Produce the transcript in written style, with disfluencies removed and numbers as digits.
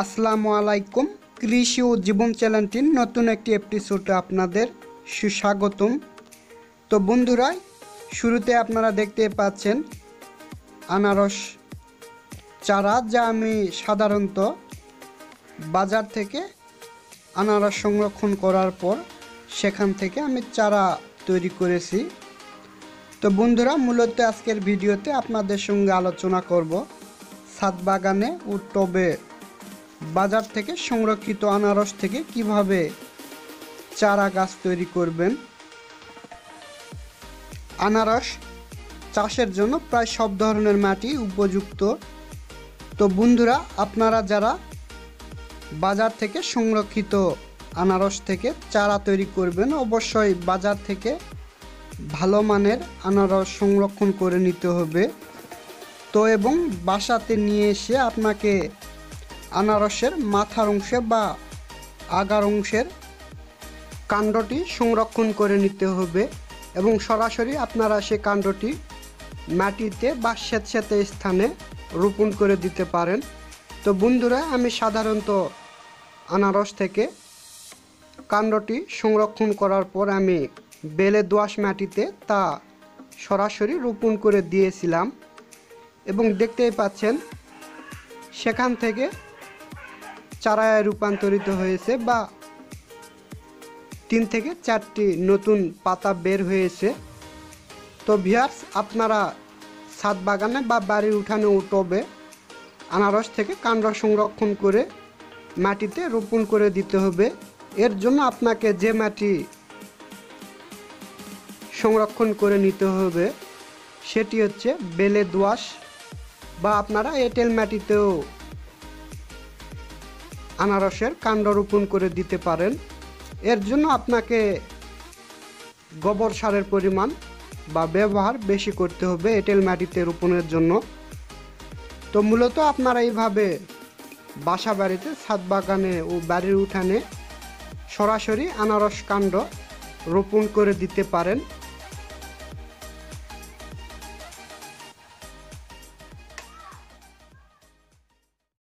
আসসালামু আলাইকুম। কৃষি ও জীবন চ্যানেলটির নতুন একটি এপিসোডে আপনাদের সুস্বাগতম। তো বন্ধুরা, শুরুতে আপনারা দেখতে পাচ্ছেন আনারস চারা, যা আমি সাধারণত বাজার থেকে আনারস সংরক্ষণ করার পর সেখান থেকে আমি চারা তৈরি করেছি। তো বন্ধুরা, মূলত আজকের ভিডিওতে আপনাদের সঙ্গে আলোচনা করব ছাদ বাগানে ও টবে বাজার থেকে সংরক্ষিত আনারস থেকে কিভাবে চারা গাছ তৈরি করবেন। আনারস চাষের জন্য প্রায় সব ধরনের মাটি উপযুক্ত। তো বন্ধুরা, আপনারা যারা বাজার থেকে সংরক্ষিত আনারস থেকে চারা তৈরি করবেন, অবশ্যই বাজার থেকে ভালো মানের আনারস সংরক্ষণ করে নিতে হবে। তো এবং বাসাতে নিয়ে এসে আপনাকে আনারসের মাথার অংশে বা আগার অংশের কাণ্ডটি সংরক্ষণ করে নিতে হবে এবং সরাসরি আপনারা সে কাণ্ডটি মাটিতে বা স্যাঁতস্যাঁতে স্থানে রোপণ করে দিতে পারেন। তো বন্ধুরা, আমি সাধারণত আনারস থেকে কাণ্ডটি সংরক্ষণ করার পর আমি বেলে দোআঁশ মাটিতে তা সরাসরি রোপণ করে দিয়েছিলাম এবং দেখতেই পাচ্ছেন সেখান থেকে চারায় রূপান্তরিত হয়েছে বা 3 থেকে 4টি নতুন পাতা বের হয়েছে। তো ভিউয়ার্স, আপনারা ছাদ বাগানে বা বাড়ির উঠানে ও টবে আনারস থেকে কাণ্ড সংরক্ষণ করে মাটিতে রোপণ করে দিতে হবে। এর জন্য আপনাকে যে মাটি সংরক্ষণ করে নিতে হবে সেটি হচ্ছে বেলে দোআঁশ, বা আপনারা এঁটেল মাটিতেও আনারসের কাণ্ড রোপণ করে দিতে পারেন। এর জন্য আপনাকে গোবর সারের পরিমাণ বা ব্যবহার বেশি করতে হবে এঁটেল মাটিতে রোপণের জন্য। তো মূলত আপনারা এইভাবে বাসা বাড়িতে, ছাদ বাগানে ও বাড়ির উঠানে সরাসরি আনারস কাণ্ড রোপণ করে দিতে পারেন।